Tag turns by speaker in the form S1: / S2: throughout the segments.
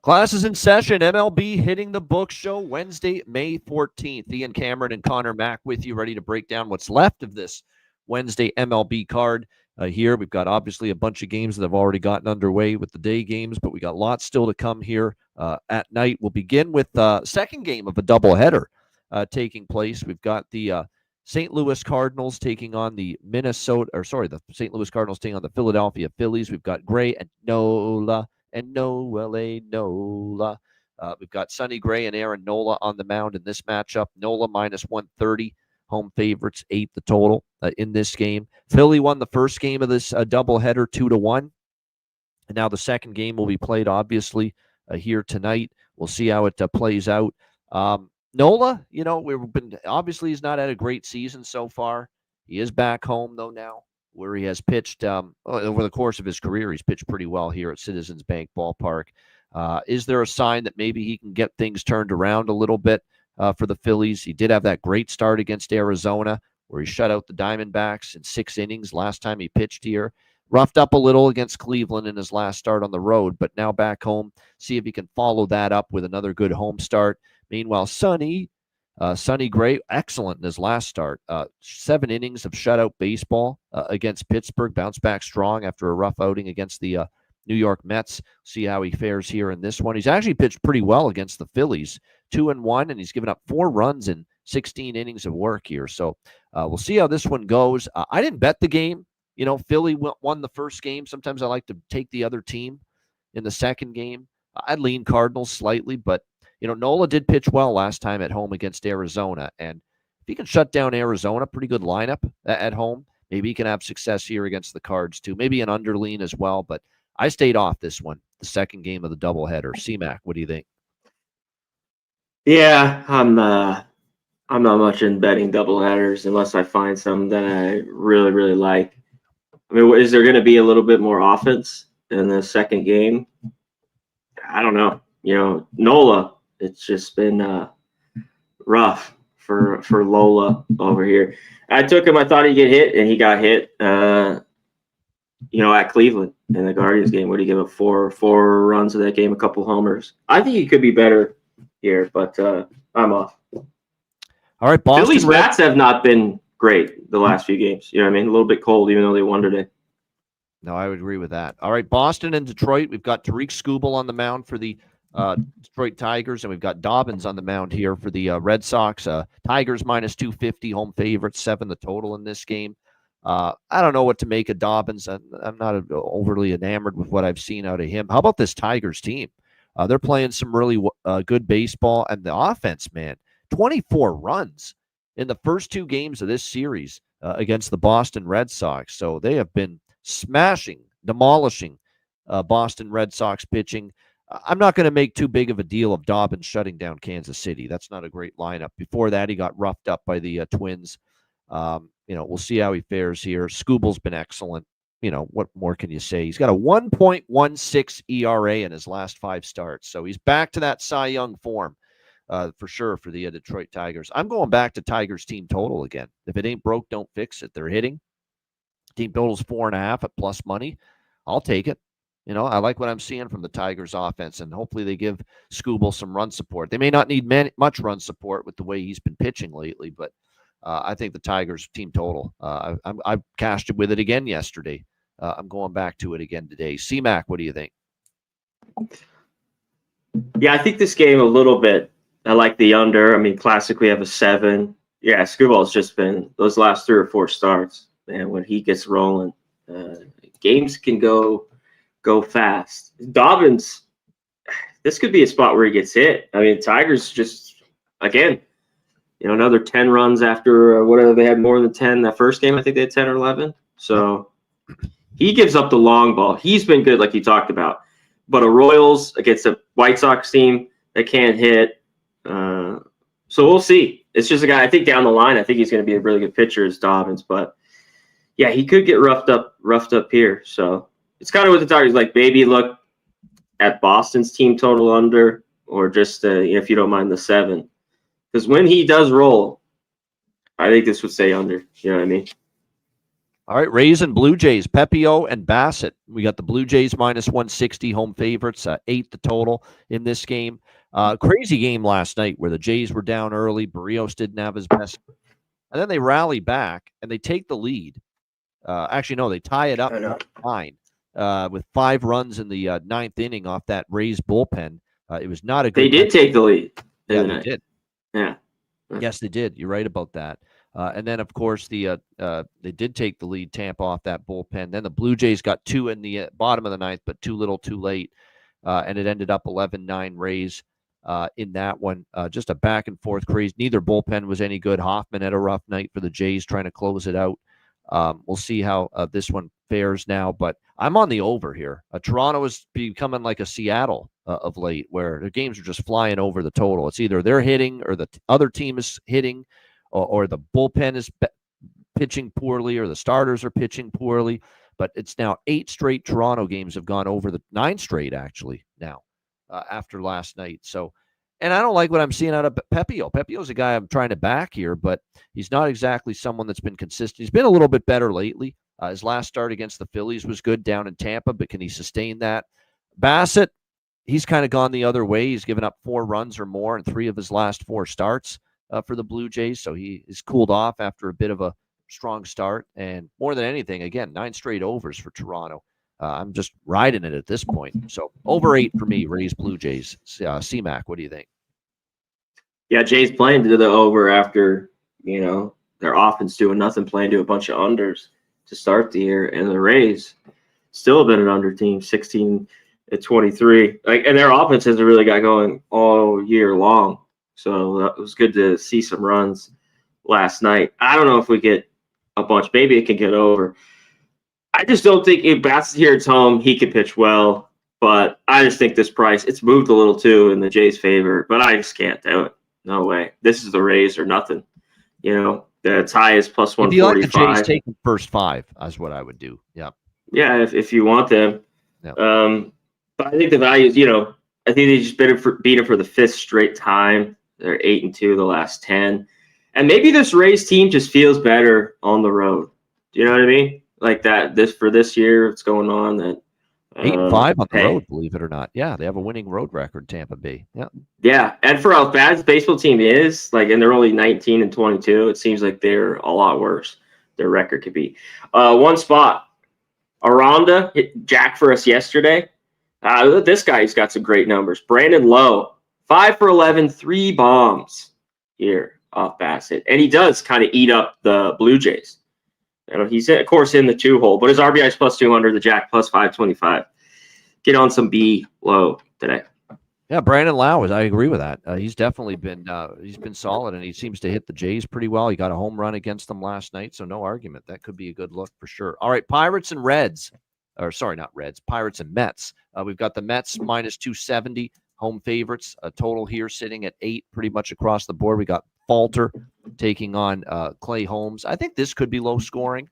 S1: Class is in session. MLB Hitting the Book Show, Wednesday, May 14th. Ian Cameron and Connor Mack with you, ready to break down what's left of this Wednesday MLB card. Here we've got obviously a bunch of games that have already gotten underway with the day games, but we got lots still to come here at night. We'll begin with the second game of a doubleheader taking place. We've got the St. Louis Cardinals taking on the St. Louis Cardinals taking on the Philadelphia Phillies. We've got Gray and Nola. And Nola. We've got Sonny Gray and Aaron Nola on the mound in this matchup. Nola minus 130. Home favorites, 8 the total in this game. Philly won the first game of this doubleheader 2-1. And now the second game will be played, obviously, here tonight. We'll see how it plays out. Nola, obviously he's not had a great season so far. He is back home, though, now, where he has pitched over the course of his career. He's pitched pretty well here at Citizens Bank Ballpark. Is there a sign that maybe he can get things turned around a little bit for the Phillies? He did have that great start against Arizona where he shut out the Diamondbacks in 6 innings last time he pitched here. Roughed up a little against Cleveland in his last start on the road, but now back home. See if he can follow that up with another good home start. Meanwhile, Sonny Gray, excellent in his last start. 7 innings of shutout baseball against Pittsburgh. Bounced back strong after a rough outing against the New York Mets. See how he fares here in this one. He's actually pitched pretty well against the Phillies. 2-1, and he's given up 4 runs in 16 innings of work here. So we'll see how this one goes. I didn't bet the game. Philly won the first game. Sometimes I like to take the other team in the second game. I'd lean Cardinals slightly, but Nola did pitch well last time at home against Arizona, and if he can shut down Arizona, pretty good lineup at home, maybe he can have success here against the Cards too. Maybe an underlean as well, but I stayed off this one, the second game of the doubleheader. C-Mac, what do you think?
S2: Yeah, I'm not much in betting doubleheaders unless I find something that I really, really like. I mean, is there going to be a little bit more offense in the second game? I don't know. Nola, it's just been rough for Lola over here. I took him. I thought he'd get hit, and he got hit. At Cleveland in the Guardians game, where he gave up four runs in that game, a couple homers. I think he could be better here, but I'm off.
S1: All right, Boston.
S2: Phillies bats have not been great the last few games. You know what I mean? A little bit cold, even though they won today.
S1: No, I would agree with that. All right, Boston and Detroit. We've got Tariq Skubal on the mound for the Detroit Tigers, and we've got Dobbins on the mound here for the Red Sox. Tigers minus 250, home favorites, 7 the total in this game. I don't know what to make of Dobbins. I'm not overly enamored with what I've seen out of him. How about this Tigers team? They're playing some really good baseball, and the offense, man, 24 runs in the first 2 games of this series against the Boston Red Sox. So they have been demolishing Boston Red Sox pitching. I'm not going to make too big of a deal of Dobbins shutting down Kansas City. That's not a great lineup. Before that, he got roughed up by the Twins. We'll see how he fares here. Skubal's been excellent. What more can you say? He's got a 1.16 ERA in his last 5 starts. So he's back to that Cy Young form for sure for the Detroit Tigers. I'm going back to Tigers team total again. If it ain't broke, don't fix it. They're hitting. Team total's 4.5 at plus money. I'll take it. I like what I'm seeing from the Tigers offense, and hopefully they give Skubal some run support. They may not need much run support with the way he's been pitching lately, but I think the Tigers team total. I cashed it with it again yesterday. I'm going back to it again today. C-Mac, what do you think?
S2: Yeah, I think this game a little bit. I like the under. I mean, classically, have a 7. Yeah, Skubal's just been those last 3 or 4 starts. Man, when he gets rolling, games can go fast. Dobbins, this could be a spot where he gets hit. I mean, Tigers just, again, another 10 runs after whatever they had more than 10 that first game. I think they had 10 or 11. So he gives up the long ball. He's been good, like you talked about. But a Royals against a White Sox team that can't hit. So we'll see. It's just a guy, I think down the line, I think he's going to be a really good pitcher as Dobbins. But, yeah, he could get roughed up here. So it's kind of what the Tigers like. Maybe look at Boston's team total under, or just if you don't mind the 7. Because when he does roll, I think this would stay under. You know what I mean?
S1: All right, Rays and Blue Jays, Pepio and Bassett. We got the Blue Jays minus 160 home favorites, 8 the total in this game. Crazy game last night where the Jays were down early. Barrios didn't have his best. And then they rally back and they take the lead. Actually, no, they tie it up 9 with 5 runs in the 9th inning off that Rays bullpen. It was not a good.
S2: They did take the lead.
S1: Yeah, they did.
S2: Yeah.
S1: Yes, they did. You're right about that. And then, of course, they did take the lead, Tampa, off that bullpen. Then the Blue Jays got 2 in the bottom of the 9th, but too little, too late. And it ended up 11-9 Rays in that one. Just a back and forth craze. Neither bullpen was any good. Hoffman had a rough night for the Jays trying to close it out. We'll see how this one fares now, but I'm on the over here. Toronto is becoming like a Seattle of late, where their games are just flying over the total. It's either they're hitting or the other team is hitting, or the bullpen is pitching poorly, or the starters are pitching poorly. But it's now 8 straight Toronto games have gone over the 9 straight actually now after last night. So, and I don't like what I'm seeing out of Pepio. Pepio's a guy I'm trying to back here, but he's not exactly someone that's been consistent. He's been a little bit better lately. His last start against the Phillies was good down in Tampa, but can he sustain that? Bassett, he's kind of gone the other way. He's given up 4 runs or more in 3 of his last 4 starts for the Blue Jays, so he is cooled off after a bit of a strong start. And more than anything, again, 9 straight overs for Toronto. I'm just riding it at this point. So over 8 for me, Rays, Blue Jays. C-Mac, what do you think?
S2: Yeah, Jays playing to the over after, their offense doing nothing, playing to a bunch of unders to start the year. And the Rays still have been an under team, 16-23. And their offense hasn't really got going all year long. So it was good to see some runs last night. I don't know if we get a bunch. Maybe it can get over. I just don't think if Bassett's here at home, he can pitch well. But I just think this price, it's moved a little too in the Jays' favor. But I just can't do it. No way. This is the Rays or nothing. The tie is plus 145. If you like the
S1: Jays, take the first 5 is what I would do. Yeah.
S2: Yeah, if you want them.
S1: Yeah.
S2: But I think the value is, I think they just beat it for the 5th straight time. They're 8-2 the last 10. And maybe this Rays team just feels better on the road. Do you know what I mean? Like that, this year, what's going on that
S1: 8-5 on the road, believe it or not. Yeah, they have a winning road record, Tampa Bay. Yeah.
S2: Yeah, and for how bad the baseball team is, and they're only 19-22, it seems like they're a lot worse. Their record could be. One spot, Aranda hit Jack for us yesterday. This guy's got some great numbers. Brandon Lowe, 5 for 11, 3 bombs here off Bassett, and he does kind of eat up the Blue Jays. He's, of course, in the 2-hole, but his RBI is plus 200, the Jack plus 525. Get on some B low today.
S1: Yeah, Brandon Lowe, I agree with that. He's definitely been solid, and he seems to hit the Jays pretty well. He got a home run against them last night, so no argument. That could be a good look for sure. All right, Pirates and Reds. Or sorry, not Reds. Pirates and Mets. We've got the Mets minus 270, home favorites. Total here sitting at 8 pretty much across the board. We got Falter taking on Clay Holmes. I think this could be low scoring.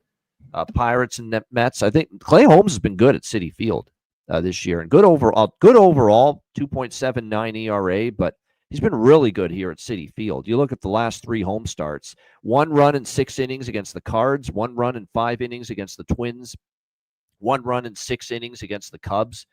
S1: Pirates and Mets. I think Clay Holmes has been good at Citi Field this year, and good overall, 2.79 ERA, but he's been really good here at Citi Field. You look at the last 3 home starts, 1 run in 6 innings against the Cards, 1 run in 5 innings against the Twins, 1 run in 6 innings against the Cubs.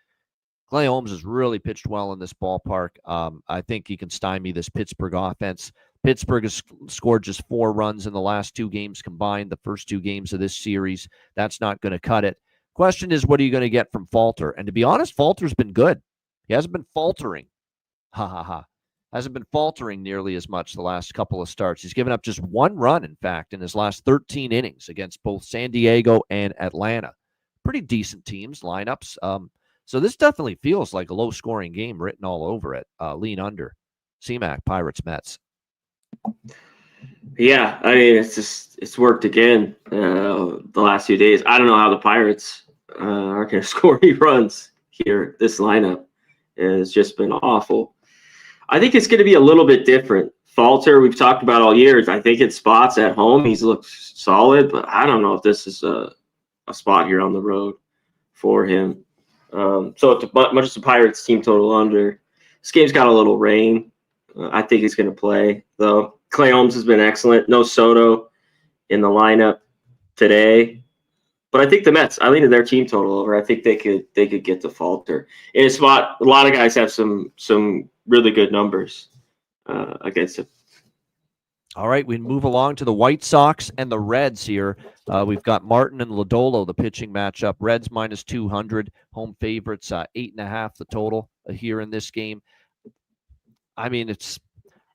S1: Clay Holmes has really pitched well in this ballpark. I think he can stymie this Pittsburgh offense. Pittsburgh has scored just 4 runs in the last 2 games combined, the first 2 games of this series. That's not going to cut it. Question is, what are you going to get from Falter? And to be honest, Falter's been good. He hasn't been faltering. Hasn't been faltering nearly as much the last couple of starts. He's given up just 1 run, in fact, in his last 13 innings against both San Diego and Atlanta. Pretty decent teams, lineups. So this definitely feels like a low-scoring game written all over it. Lean under. C-Mac, Pirates, Mets.
S2: Yeah, I mean, it's worked again the last few days. I don't know how the Pirates are going to score any runs here. This lineup has just been awful. I think it's going to be a little bit different. Falter, we've talked about all years. I think in spots at home, he's looked solid, but I don't know if this is a spot here on the road for him. So it's much as the Pirates team total under. This game's got a little rain. I think he's going to play, though. Clay Holmes has been excellent. No Soto in the lineup today. But I think the Mets, I lean to their team total over. I think they could get to falter in a spot. A lot of guys have some really good numbers against it.
S1: All right, we move along to the White Sox and the Reds here. We've got Martin and Lodolo, the pitching matchup. Reds minus 200, home favorites, 8.5 the total here in this game. I mean,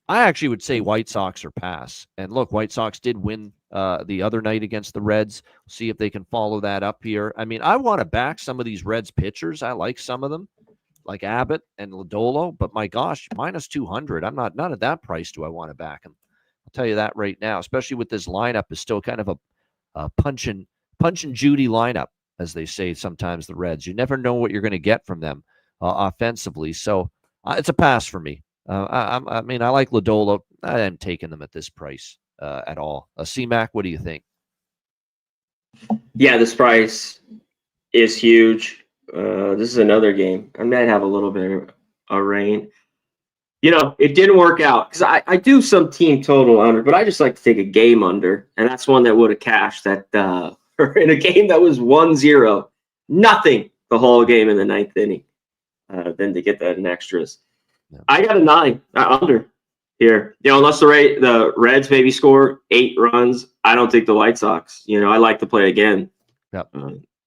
S1: I actually would say White Sox or pass. And look, White Sox did win the other night against the Reds. See if they can follow that up here. I mean, I want to back some of these Reds pitchers. I like some of them, like Abbott and Lodolo. But my gosh, minus 200. I'm not at that price. Do I want to back them? I'll tell you that right now, especially with this lineup is still kind of a punch and Judy lineup, as they say sometimes, the Reds. You never know what you're going to get from them offensively. So it's a pass for me. I mean, I like Lodolo. I am taking them at this price at all. C-Mac, what do you think?
S2: Yeah, this price is huge. This is another game. I might have a little bit of rain. It didn't work out because I do some team total under, but I just like to take a game under, and that's one that would have cashed that in a game that was 1-0, nothing the whole game in the ninth inning. Then to get that in extras. Yeah. I got a 9 under here. Unless the Reds maybe score 8 runs, I don't think the White Sox. I like to play again.
S1: Yep.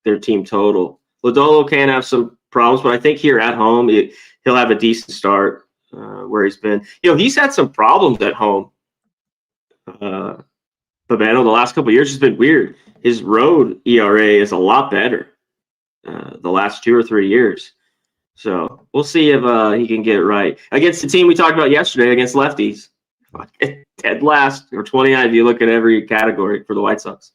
S2: Their team total. Lodolo can have some problems, but I think here at home he'll have a decent start. Where he's been, he's had some problems at home. But man, the last couple of years has been weird. His road ERA is a lot better the last 2 or 3 years. So we'll see if he can get it right against the team we talked about yesterday against lefties. Dead last or 29 if you look at every category for the White Sox.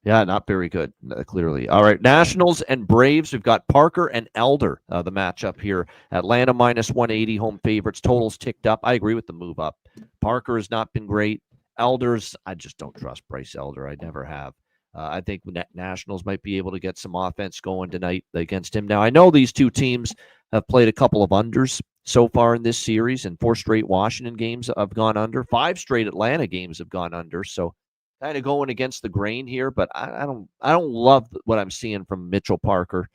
S1: Yeah, not very good, clearly. All right, Nationals and Braves. We've got Parker and Elder, the matchup here. Atlanta minus 180, home favorites. Totals ticked up. I agree with the move up. Parker has not been great. Elders, I just don't trust Bryce Elder. I never have. I think Nationals might be able to get some offense going tonight against him. Now, I know these two teams have played a couple of unders so far in this series, and 4 straight Washington games have gone under. 5 straight Atlanta games have gone under, so kind of going against the grain here, but I don't love what I'm seeing from Mitchell Parker.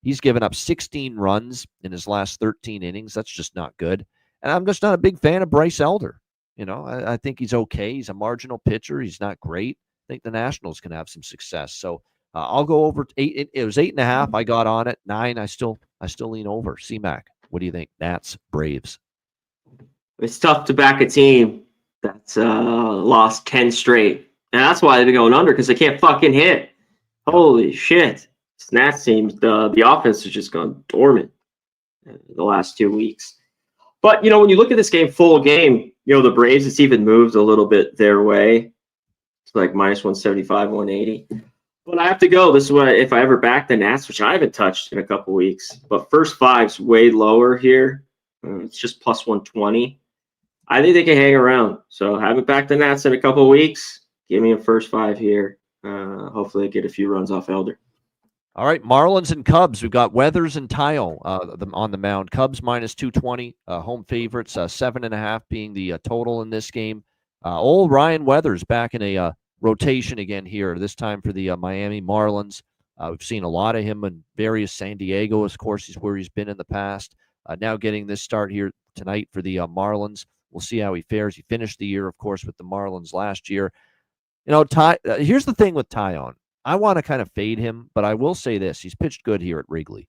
S1: He's given up 16 runs in his last 13 innings. That's just not good. And I'm just not a big fan of Bryce Elder. I think he's okay. He's a marginal pitcher. He's not great. I think the Nationals can have some success. So I'll go over 8. It was 8.5. I got on it. 9. I still lean over. C-Mac, what do you think? Nats, Braves.
S2: It's tough to back a team that's lost 10 straight. And that's why they've been going under, because they can't fucking hit. Holy shit. Nats teams, the offense has just gone dormant the last 2 weeks. But, when you look at this game, full game, the Braves, it's even moved a little bit their way. It's like minus 175, 180. But I have to go. This is what, if I ever back the Nats, which I haven't touched in a couple weeks. But first 5's way lower here. It's just plus 120. I think they can hang around. So haven't backed the Nats in a couple weeks. Give me a first 5 here. Hopefully get a few runs off Elder.
S1: All right, Marlins and Cubs. We've got Weathers and Taillon on the mound. Cubs minus 220, home favorites, 7.5 being the total in this game. Old Ryan Weathers back in a rotation again here, this time for the Miami Marlins. We've seen a lot of him in various San Diego, of course, is where he's been in the past. Now getting this start here tonight for the Marlins. We'll see how he fares. He finished the year, of course, with the Marlins last year. Here's the thing with Taillon. I want to kind of fade him, but I will say this. He's pitched good here at Wrigley.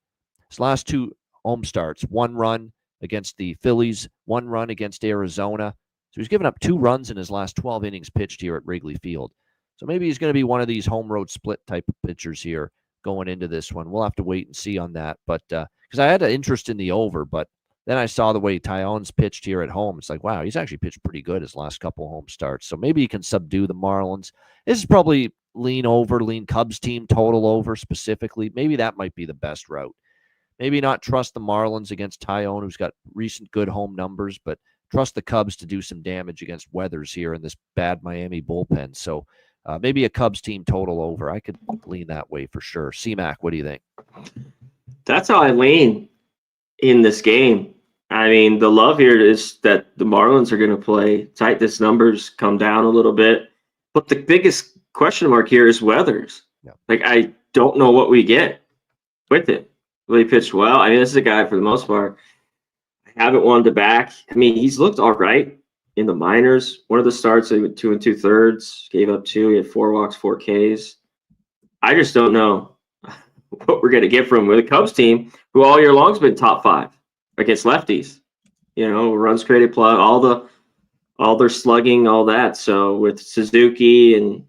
S1: His last 2 home starts, 1 run against the Phillies, 1 run against Arizona. So he's given up 2 runs in his last 12 innings pitched here at Wrigley Field. So maybe he's going to be one of these home road split type of pitchers here going into this one. We'll have to wait and see on that. But because I had an interest in the over, but then I saw the way Taillon's pitched here at home. It's like, wow, he's actually pitched pretty good his last couple home starts. So maybe he can subdue the Marlins. This is probably lean Cubs team total over specifically. Maybe that might be the best route. Maybe not trust the Marlins against Taillon, who's got recent good home numbers, but trust the Cubs to do some damage against Weathers here in this bad Miami bullpen. So maybe a Cubs team total over. I could lean that way for sure. C-Mac, what do you think?
S2: That's how I lean in this game. I mean, the love here is that the Marlins are going to play tight. This numbers come down a little bit. But the biggest question mark here is Weathers.
S1: Yeah.
S2: Like, I don't know what we get with it. Well, he pitched well. I mean, this is a guy for the most part. I haven't wanted to back. I mean, he's looked all right in the minors. One of the starts, he went 2 2/3, gave up 2. He had 4 walks, 4 Ks. I just don't know what we're going to get from him with a Cubs team who all year long has been top 5 against lefties. You know, runs created plus, all their slugging, all that. So with Suzuki and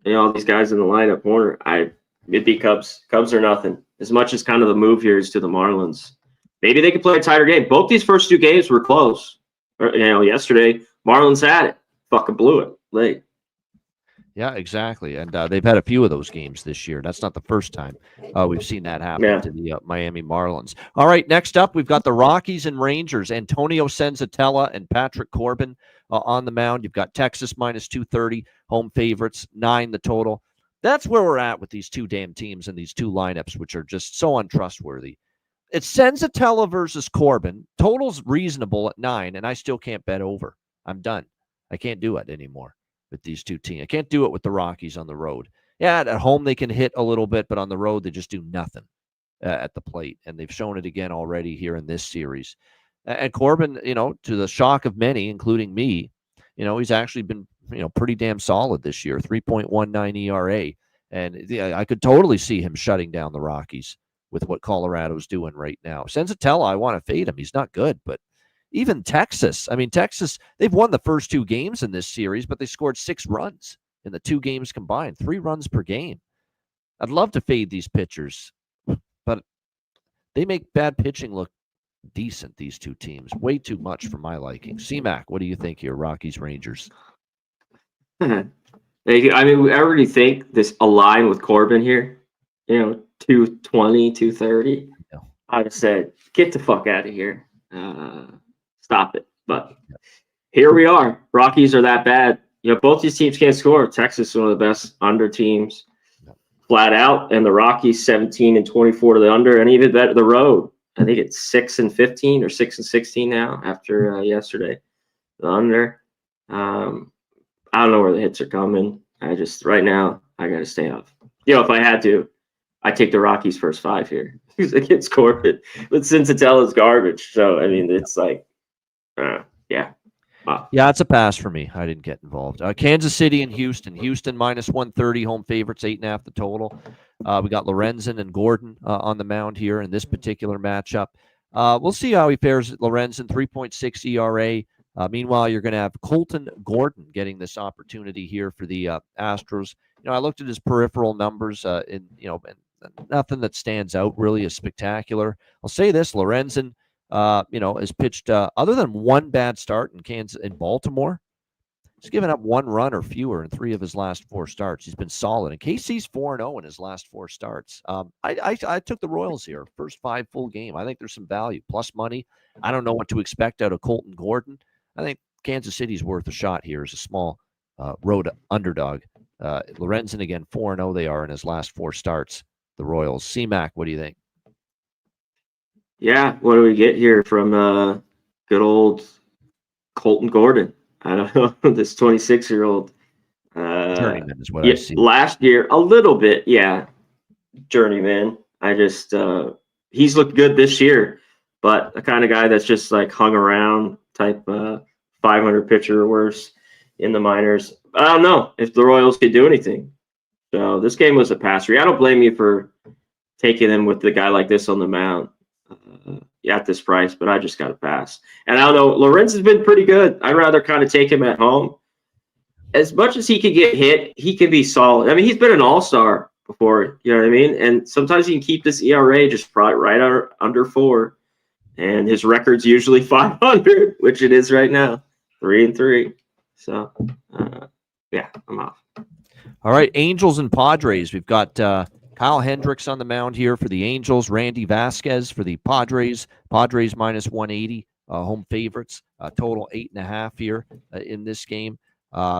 S2: all these guys in the lineup corner, it'd be Cubs. Cubs are nothing. As much as kind of the move here is to the Marlins. Maybe they could play a tighter game. Both these first 2 games were close. Yesterday, Marlins had it. Fucking blew it late.
S1: Yeah, exactly. And they've had a few of those games this year. That's not the first time we've seen that happen to the Miami Marlins. All right, next up, we've got the Rockies and Rangers. Antonio Senzatella and Patrick Corbin on the mound. You've got Texas minus 230, home favorites, 9 the total. That's where we're at with these 2 damn teams and these 2 lineups, which are just so untrustworthy. It's Senzatella versus Corbin. Total's reasonable at 9, and I still can't bet over. I'm done. I can't do it anymore with these 2 teams. I can't do it with the Rockies on the road. Yeah, at home they can hit a little bit, but on the road they just do nothing at the plate, and they've shown it again already here in this series. And Corbin, to the shock of many, including me, he's actually been, pretty damn solid this year, 3.19 ERA, and I could totally see him shutting down the Rockies with what Colorado's doing right now. Senzatella, I want to fade him. He's not good, but even Texas, they've won the first 2 games in this series, but they scored 6 runs in the 2 games combined, 3 runs per game. I'd love to fade these pitchers, but they make bad pitching look decent, these 2 teams. Way too much for my liking. C-Mac, what do you think here, Rockies, Rangers?
S2: I already think this align with Corbin here, 220, 230. No. I just said, get the fuck out of here. Stop it. But here we are. Rockies are that bad. Both these teams can't score. Texas is one of the best under teams flat out, and the Rockies 17 and 24 to the under, and even better the road. I think it's 6 and 15 or 6 and 16 now after yesterday. The under. I don't know where the hits are coming. Right now I got to stay off. If I had to, I'd take the Rockies first 5 here against Corbin. But Senzatella's garbage. So it's like. Yeah. Wow.
S1: Yeah, it's a pass for me. I didn't get involved. Kansas City and Houston. Houston minus 130, home favorites, 8.5 the total. We got Lorenzen and Gordon on the mound here in this particular matchup. We'll see how he fares at Lorenzen, 3.6 ERA. Meanwhile, you're going to have Colton Gordon getting this opportunity here for the Astros. I looked at his peripheral numbers, and nothing that stands out really as spectacular. I'll say this: Lorenzen, has pitched other than 1 bad start in Baltimore. He's given up 1 run or fewer in 3 of his last 4 starts. He's been solid. And KC's 4-0 in his last 4 starts. I took the Royals here, first 5 full game. I think there's some value, plus money. I don't know what to expect out of Colton Gordon. I think Kansas City's worth a shot here as a small road underdog. Lorenzen, again, 4-0 they are in his last 4 starts, the Royals. C-Mac, what do you think?
S2: Yeah, what do we get here from good old Colton Gordon? I don't know, this 26-year-old.
S1: Journeyman is what I see.
S2: Last year, a little bit, yeah, journeyman. He's looked good this year, but the kind of guy that's just like hung around type 500 pitcher or worse in the minors. I don't know if the Royals could do anything. So this game was a pass. I don't blame you for taking him with the guy like this on the mound. At this price, but I just got to pass. And I don't know, Lorenz has been pretty good. I'd rather kind of take him at home. As much as he could get hit, he can be solid. He's been an all-star before, you know what I mean? And sometimes he can keep this ERA just right under 4. And his record's usually 500, which it is right now, 3-3. So, yeah, I'm off.
S1: All right, Angels and Padres. We've got Kyle Hendricks on the mound here for the Angels. Randy Vasquez for the Padres. Padres minus 180, home favorites. Total 8.5 here in this game.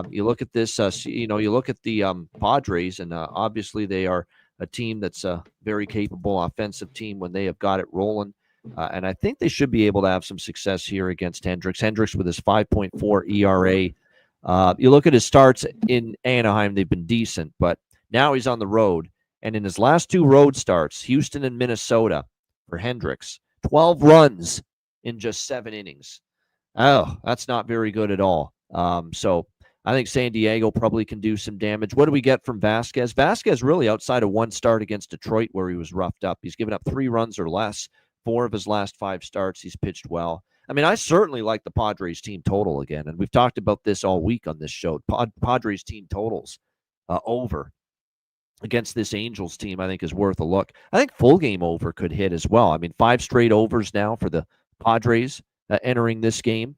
S1: You look at this, you look at the Padres, and obviously they are a team that's a very capable offensive team when they have got it rolling. And I think they should be able to have some success here against Hendricks. Hendricks with his 5.4 ERA. You look at his starts in Anaheim, they've been decent, but Now he's on the road. And in his last 2 road starts, Houston and Minnesota for Hendricks, 12 runs in just 7 innings. Oh, that's not very good at all. So I think San Diego probably can do some damage. What do we get from Vasquez? Vasquez really, outside of 1 start against Detroit where he was roughed up, he's given up 3 runs or less. 4 of his last 5 starts, he's pitched well. I mean, I certainly like the Padres team total again, and we've talked about this all week on this show. Padres team totals over against this Angels team, I think, is worth a look. I think full game over could hit as well. I mean, 5 straight overs now for the Padres entering this game.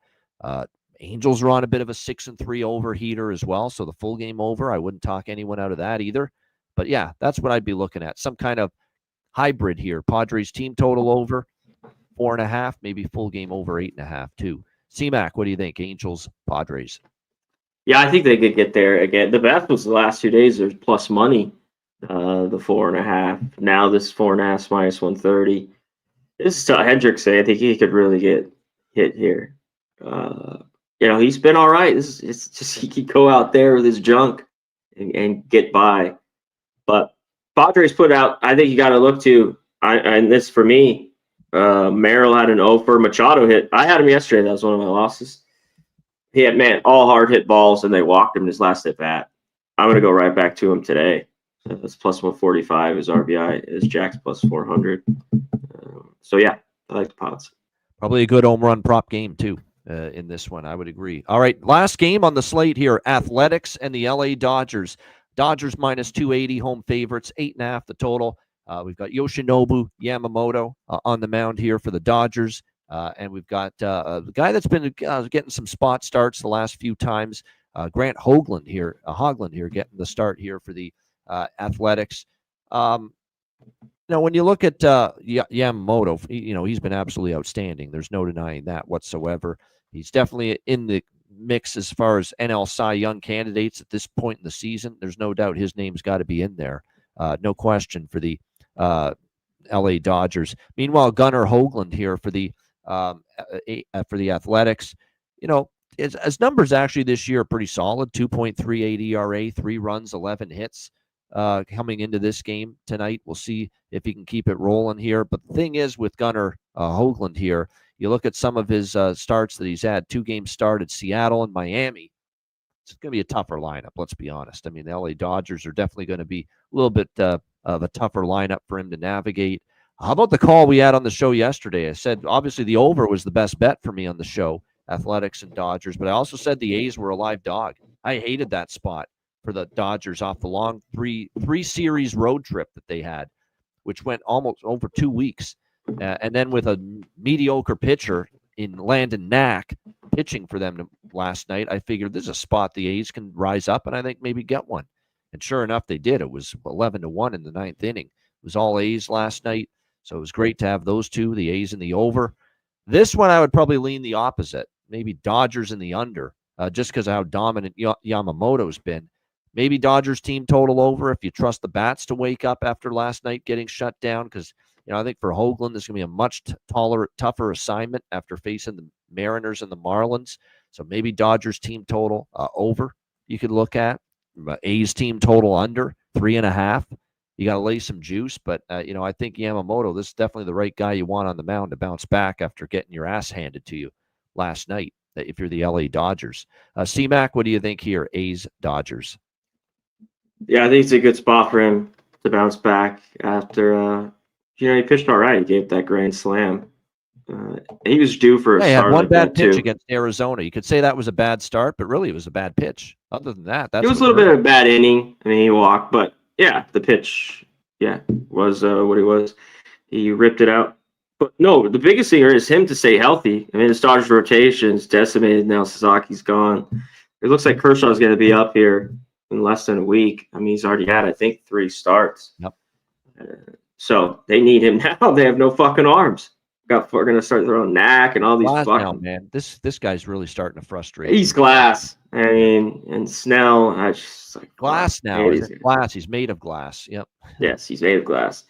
S1: Angels are on a bit of a 6-3 overheater as well, so the full game over, I wouldn't talk anyone out of that either. But yeah, that's what I'd be looking at. Some kind of hybrid here. Padres team total over 4.5, maybe full game over 8.5 too. C-Mac, what do you think? Angels, Padres.
S2: Yeah, I think they could get there again. The best was the last 2 days. There's plus money, the 4.5. Now this 4.5 minus 130. This is Hendricks. I think he could really get hit here. He's been all right. It's just he could go out there with his junk and get by. But Padres put out. I think you got to look to. And this for me. Merrill had an 0 for Machado hit. I had him yesterday. That was one of my losses. He had, all hard hit balls, and they walked him his last at bat. I'm going to go right back to him today. That's plus 145. His RBI is Jack's plus 400. So, yeah, I like the Pods.
S1: Probably a good home run prop game, too, in this one. I would agree. All right, last game on the slate here, Athletics and the LA Dodgers. Dodgers minus 280, home favorites, 8.5 the total. We've got Yoshinobu Yamamoto on the mound here for the Dodgers. And we've got a guy that's been getting some spot starts the last few times. Grant Hoagland here, getting the start here for the Athletics. Now, when you look at Yamamoto, he's been absolutely outstanding. There's no denying that whatsoever. He's definitely in the mix as far as NL Cy Young candidates at this point in the season. There's no doubt his name's got to be in there. No question for the LA Dodgers. Meanwhile, Gunnar Hoagland here for the Athletics. His numbers actually this year are pretty solid. 2.38 ERA, 3 runs, 11 hits coming into this game tonight. We'll see if he can keep it rolling here. But the thing is with Gunnar Hoagland here, you look at some of his starts that he's had. 2 games started, Seattle and Miami. It's going to be a tougher lineup, let's be honest. I mean, the LA Dodgers are definitely going to be a little bit of a tougher lineup for him to navigate. How about the call we had on the show yesterday? I said, obviously, the over was the best bet for me on the show, Athletics and Dodgers, but I also said the A's were a live dog. I hated that spot for the Dodgers off the long three-series road trip that they had, which went almost over 2 weeks. And then with a mediocre pitcher in Landon Knack pitching for them last night, I figured this is a spot the A's can rise up and I think maybe get one. And sure enough, they did. It was 11-1 in the 9th inning. It was all A's last night, so it was great to have those two, the A's and the over. This one, I would probably lean the opposite, maybe Dodgers in the under, just because of how dominant Yamamoto's been. Maybe Dodgers team total over if you trust the bats to wake up after last night getting shut down, because I think for Hoagland, this is going to be a much tougher assignment after facing the Mariners and the Marlins. So maybe Dodgers team total over you could look at. A's team total under 3.5. You got to lay some juice, but I think Yamamoto, this is definitely the right guy you want on the mound to bounce back after getting your ass handed to you last night. If you're the LA Dodgers, C-Mac, what do you think here? A's Dodgers.
S2: Yeah, I think it's a good spot for him to bounce back after. He pitched all right. He gave that grand slam. He was due for a start.
S1: He had one bad pitch
S2: too.
S1: Against Arizona. You could say that was a bad start, but really it was a bad pitch. Other than that,
S2: it was a little bit of a bad inning. I mean, he walked, but yeah, the pitch, was what it was. He ripped it out. But no, the biggest thing is him to stay healthy. I mean, the Dodgers rotation's decimated now. Sasaki's gone. It looks like Kershaw's going to be up here in less than a week. I mean, he's already had, I think, 3 starts.
S1: Yep.
S2: So they need him now. They have no fucking arms. We're going to start throwing Knack and all these
S1: Glass
S2: fucking...
S1: now, man. This guy's really starting to frustrate.
S2: He's Glass. I mean, and Snell. I just like
S1: Glass now. He's glass. He's made of glass. Yep.
S2: Yes, he's made of glass.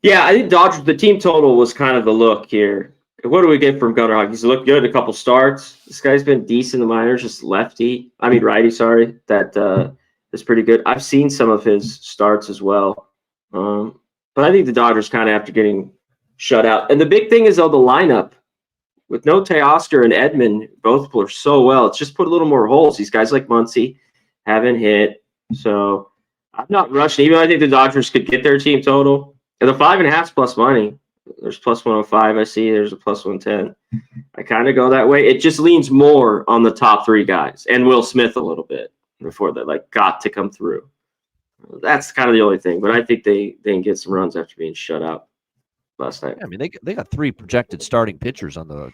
S2: Yeah, I think Dodgers. The team total was kind of the look here. What do we get from Gunnar Hoagland? He's looked good a couple starts. This guy's been decent in the minors, just righty. Sorry, that is pretty good. I've seen some of his starts as well. But I think the Dodgers kind of after getting shut out. And the big thing is, though, the lineup. With no Teoscar and Edman, both play so well. It's just put a little more holes. These guys like Muncy haven't hit. So I'm not rushing. Even though I think the Dodgers could get their team total. And the 5.5 is plus money. There's plus 105. I see there's a plus 110. I kind of go that way. It just leans more on the top 3 guys and Will Smith a little bit before they got to come through. That's kind of the only thing. But I think they can get some runs after being shut out last night.
S1: I mean, they got 3 projected starting pitchers on the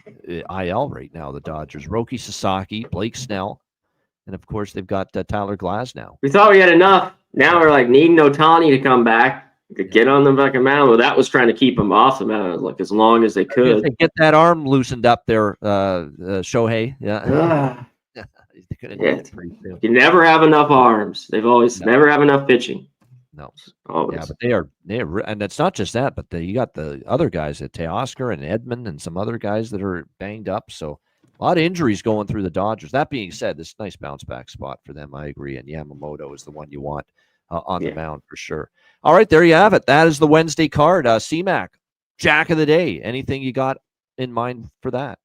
S1: IL right now, the Dodgers. Roki Sasaki, Blake Snell, and, of course, they've got Tyler Glasnow.
S2: We thought we had enough. Now we're needing Ohtani to come back. To get on the fucking mound. Well, that was trying to keep him off the mound, as long as they could.
S1: They get that arm loosened up there, Shohei. Yeah.
S2: You never have enough arms. They've always never have enough pitching.
S1: No.
S2: Always.
S1: Yeah, but they're, and it's not just that, but you got the other guys at Teoscar and Edman and some other guys that are banged up. So a lot of injuries going through the Dodgers. That being said, this nice bounce back spot for them. I agree. And Yamamoto is the one you want on the mound for sure. All right, there you have it. That is the Wednesday card. C-Mac, Jack of the Day. Anything you got in mind for that?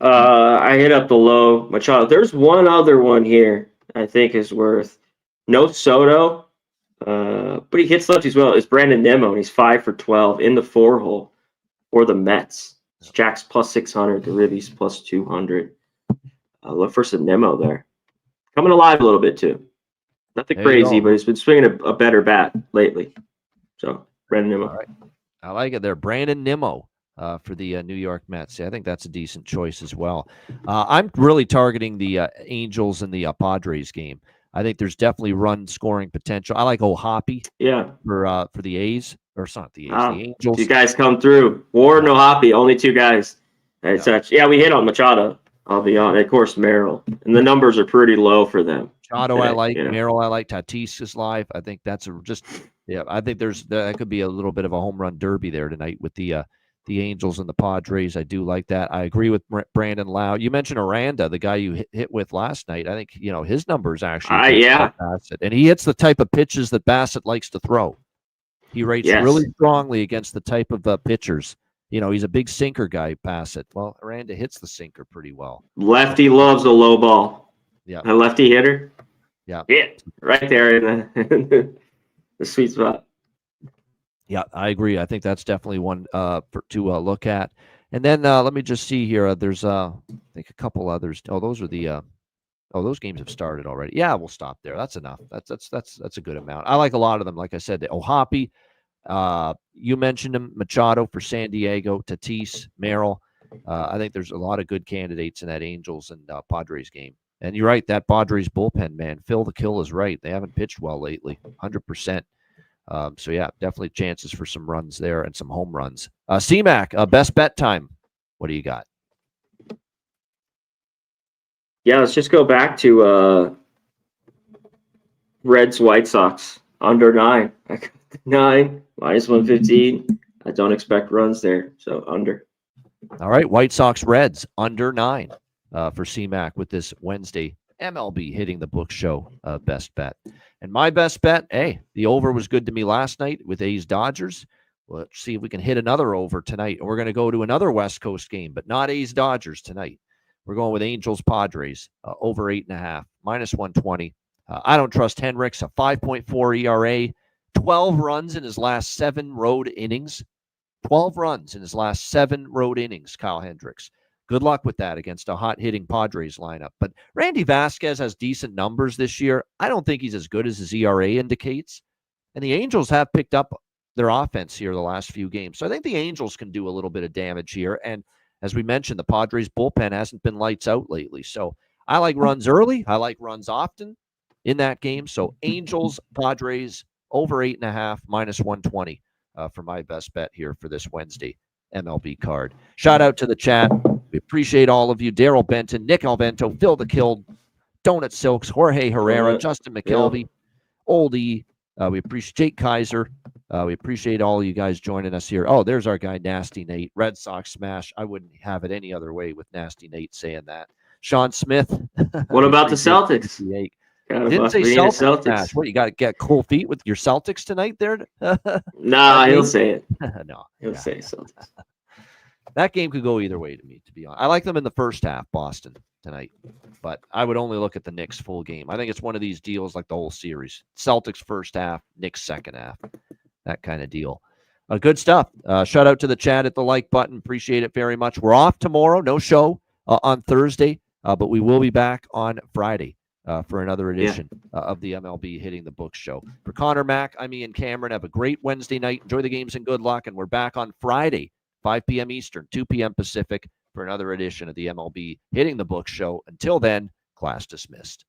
S2: I hit up the low Machado. There's one other one here I think is worth. No Soto, but he hits lefties as well. It's Brandon Nimmo, and he's 5 for 12 in the 4-hole for the Mets. It's Jack's plus 600, the Ribbies plus 200. Look for some Nimmo there. Coming alive a little bit, too. Nothing crazy, but he's been swinging a better bat lately. So, Brandon Nimmo.
S1: All right. I like it there. Brandon Nimmo for the New York Mets. I think that's a decent choice as well. I'm really targeting the Angels and the Padres game. I think there's definitely run scoring potential. I like O'Hoppe for the A's. Or it's not the A's, the Angels.
S2: You guys come through. Ward and O'Hoppe, only 2 guys. We hit on Machado. I'll be on. Of course, Merrill. And the numbers are pretty low for them.
S1: Machado, I like. Merrill, I like. Tatis is live. I think that's I think that could be a little bit of a home run derby there tonight with the Angels and the Padres. I do like that. I agree with Brandon Lau. You mentioned Aranda, the guy you hit with last night. I think, his numbers actually. Bassett. And he hits the type of pitches that Bassett likes to throw. He rates really strongly against the type of pitchers. He's a big sinker guy, Bassett. Well, Aranda hits the sinker pretty well.
S2: Lefty loves a low ball.
S1: Yeah.
S2: A lefty hitter.
S1: Yeah.
S2: Yeah. Right there in the sweet spot.
S1: Yeah, I agree. I think that's definitely one to look at. And then let me just see here. There's I think a couple others. Oh, those are the those games have started already. Yeah, we'll stop there. That's enough. That's a good amount. I like a lot of them. Like I said, the O'Hoppe. You mentioned him, Machado for San Diego, Tatis, Merrill. I think there's a lot of good candidates in that Angels and Padres game. And you're right, that Padres bullpen, man, Phil the Kill is right. They haven't pitched well lately, 100%. So, yeah, definitely chances for some runs there and some home runs. C-Mac, best bet time. What do you got?
S2: Yeah, let's just go back to Reds White Sox under 9. 9 minus 115. I don't expect runs there, so under.
S1: All right, White Sox Reds under 9 for C-Mac with this Wednesday MLB hitting the book show best bet. And my best bet, the over was good to me last night with A's Dodgers. Well, let's see if we can hit another over tonight. And we're going to go to another West Coast game, but not A's Dodgers tonight. We're going with Angels Padres over 8.5 minus 120. I don't trust Hendricks, a 5.4 ERA, 12 runs in his last 7 road innings. 12 runs in his last 7 road innings, Kyle Hendricks. Good luck with that against a hot-hitting Padres lineup. But Randy Vasquez has decent numbers this year. I don't think he's as good as his ERA indicates. And the Angels have picked up their offense here the last few games. So I think the Angels can do a little bit of damage here. And as we mentioned, the Padres bullpen hasn't been lights out lately. So I like runs early. I like runs often in that game. So Angels, Padres, over 8.5, minus 120 for my best bet here for this Wednesday MLB card. Shout out to the chat. We appreciate all of you. Daryl Benton, Nick Alvento, Phil the Kill, Donut Silks, Jorge Herrera, Justin McKelvey, Oldie. We appreciate Jake Kaiser. We appreciate all you guys joining us here. Oh, there's our guy, Nasty Nate. Red Sox smash. I wouldn't have it any other way with Nasty Nate saying that. Sean Smith.
S2: What about the Celtics?
S1: Didn't say
S2: being a
S1: Celtics.
S2: Celtics.
S1: What, you got to get cold feet with your Celtics tonight there?
S2: Nah, he'll say it.
S1: No.
S2: He'll say Celtics.
S1: That game could go either way to me, to be honest. I like them in the first half, Boston, tonight. But I would only look at the Knicks full game. I think it's one of these deals like the whole series. Celtics first half, Knicks second half. That kind of deal. Good stuff. Shout out to the chat at the like button. Appreciate it very much. We're off tomorrow. No show on Thursday, but we will be back on Friday for another edition of the MLB Hitting the Books show. For Connor Mack, I'm Ian Cameron. Have a great Wednesday night. Enjoy the games and good luck. And we're back on Friday, 5 p.m. Eastern, 2 p.m. Pacific, for another edition of the MLB Hitting the Books show. Until then, class dismissed.